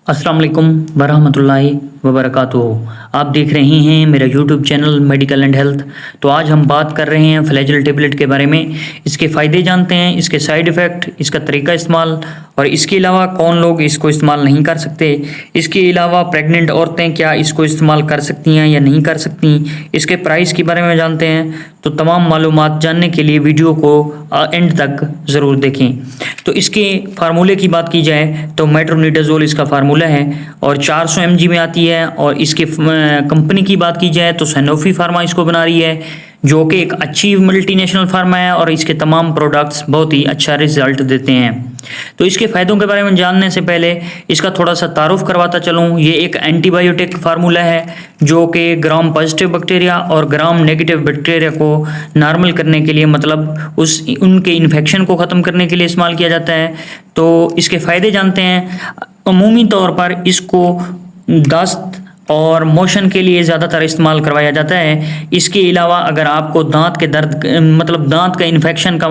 अस्सलाम वालेकुम वरहमतुल्लाहि वबरकातुहू। आप देख रहे हैं मेरा YouTube channel medical and health. तो आज हम बात कर रहे हैं फ्लैजेल टेबलेट के बारे में। इसके फ़ायदे जानते हैं, इसके साइड इफ़ेक्ट, इसका तरीका इस्तेमाल और इसके अलावा कौन लोग इसको इस्तेमाल नहीं कर सकते। इसके अलावा प्रेग्नेंट औरतें क्या इसको इस्तेमाल कर सकती हैं या नहीं कर सकती। इसके प्राइस के बारे में जानते हैं। तो तमाम मालूमात जानने के लिए वीडियो को एंड तक ज़रूर देखें। तो इसके फार्मूले की बात की जाए तो मेट्रोनिडाज़ोल इसका फार्मूला है और 400 mg में आती है। और इसके कंपनी की बात की जाए तो सैनोफी फार्मा इसको बना रही है, जो कि एक अच्छी मल्टीनेशनल फार्मा है और इसके तमाम प्रोडक्ट्स बहुत ही अच्छा रिजल्ट देते हैं। तो इसके फ़ायदों के बारे में जानने से पहले इसका थोड़ा सा तारुफ करवाता चलूँ। ये एक एंटीबायोटिक फार्मूला है जो कि ग्राम पॉजिटिव बैक्टीरिया और ग्राम नेगेटिव बैक्टीरिया को नॉर्मल करने के लिए, मतलब उनके इन्फेक्शन को ख़त्म करने के लिए इस्तेमाल किया जाता है। तो इसके फ़ायदे जानते हैं। अमूमी तौर पर इसको दस्त और मोशन के लिए ज़्यादातर इस्तेमाल करवाया जाता है। इसके अलावा अगर आपको दांत के दर्द, मतलब दांत का इन्फेक्शन का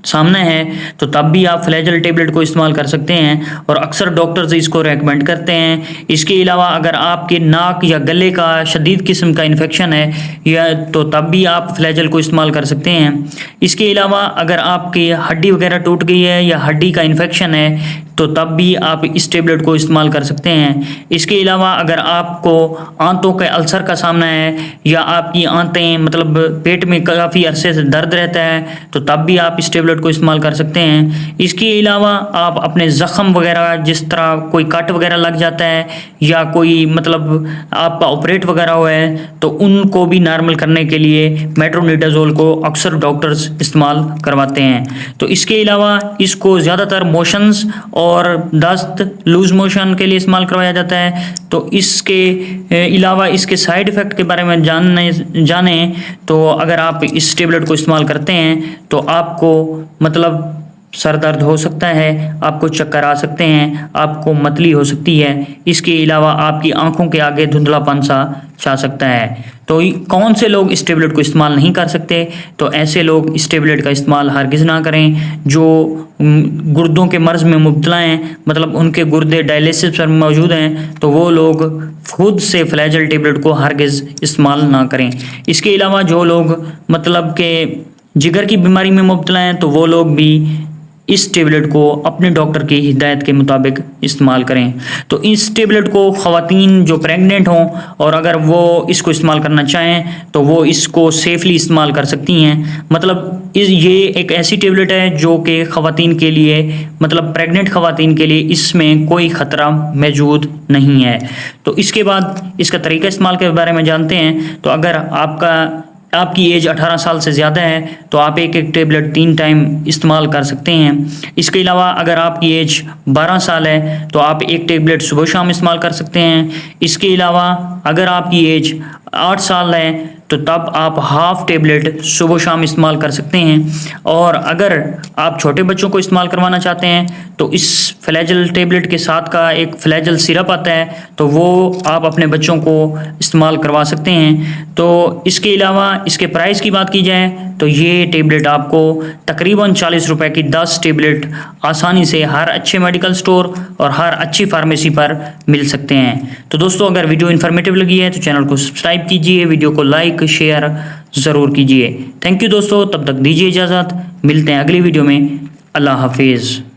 सामने है, तो तब भी आप फ्लैजेल टेबलेट को इस्तेमाल कर सकते हैं और अक्सर डॉक्टर्स इसको रेकमेंड करते हैं। इसके अलावा अगर आपके नाक या गले का शदीद किस्म का इन्फेक्शन है या तो तब भी आप फ्लैजेल को इस्तेमाल कर सकते हैं। इसके अलावा अगर आपकी हड्डी वगैरह टूट गई है या हड्डी का इन्फेक्शन है तो तब भी आप इस टेबलेट को इस्तेमाल कर सकते हैं। इसके अलावा अगर आपको आंतों के अल्सर का सामना है या आपकी आंतें, मतलब पेट में काफ़ी अरसे से दर्द रहता है, तो तब भी आप इस टेबलेट को इस्तेमाल कर सकते हैं। इसके अलावा आप अपने ज़ख़म वगैरह, जिस तरह कोई कट वगैरह लग जाता है या कोई मतलब आपका ऑपरेट वगैरह हुआ है, तो उनको भी नॉर्मल करने के लिए मेट्रोनिडाज़ोल को अक्सर डॉक्टर्स इस्तेमाल करवाते हैं। तो इसके अलावा इसको ज़्यादातर मोशंस और दस्त, लूज मोशन के लिए इस्तेमाल करवाया जाता है। तो इसके अलावा इसके साइड इफ़ेक्ट के बारे में जाने तो अगर आप इस टेबलेट को इस्तेमाल करते हैं तो आपको मतलब सर दर्द हो सकता है, आपको चक्कर आ सकते हैं, आपको मतली हो सकती है। इसके अलावा आपकी आंखों के आगे धुंधलापन सा छा सकता है। तो कौन से लोग इस टेबलेट को इस्तेमाल नहीं कर सकते? तो ऐसे लोग इस टेबलेट का इस्तेमाल हरगिज़ ना करें जो गुर्दों के मर्ज़ में मुब्तला हैं, मतलब उनके गुर्दे डायलिसिस पर मौजूद हैं, तो वो लोग खुद से फ्लैजेल टेबलेट को हरगिज़ इस्तेमाल ना करें। इसके अलावा जो लोग मतलब के जिगर की बीमारी में मुब्तला हैं, तो वो लोग भी इस टेबलेट को अपने डॉक्टर की हिदायत के मुताबिक इस्तेमाल करें। तो इस टेबलेट को ख़वातीन जो प्रेग्नेंट हों और अगर वो इसको इस्तेमाल करना चाहें तो वो इसको सेफली इस्तेमाल कर सकती हैं। मतलब ये एक ऐसी टेबलेट है जो कि ख़वातीन के लिए, मतलब प्रेग्नेंट ख़वातीन के लिए इसमें कोई ख़तरा मौजूद नहीं है। तो इसके बाद इसका तरीका इस्तेमाल के बारे में जानते हैं। तो अगर आपकी एज 18 साल से ज़्यादा है तो आप एक टेबलेट 3 टाइम इस्तेमाल कर सकते हैं। इसके अलावा अगर आपकी एज 12 साल है तो आप एक टेबलेट सुबह शाम इस्तेमाल कर सकते हैं। इसके अलावा अगर आपकी एज 8 साल है तो तब आप हाफ़ टेबलेट सुबह शाम इस्तेमाल कर सकते हैं। और अगर आप छोटे बच्चों को इस्तेमाल करवाना चाहते हैं तो इस फ्लैजेल टेबलेट के साथ का एक फ्लैजेल सिरप आता है, तो वो आप अपने बच्चों को इस्तेमाल करवा सकते हैं। तो इसके अलावा इसके प्राइस की बात की जाए तो ये टेबलेट आपको तकरीबन 40 रुपए की 10 टेबलेट आसानी से हर अच्छे मेडिकल स्टोर और हर अच्छी फार्मेसी पर मिल सकते हैं। तो दोस्तों, अगर वीडियो इन्फॉर्मेटिव लगी है तो चैनल को सब्सक्राइब कीजिए, वीडियो को लाइक शेयर ज़रूर कीजिए। थैंक यू दोस्तों, तब तक दीजिए इजाज़त। मिलते हैं अगली वीडियो में। अल्लाह हाफिज़।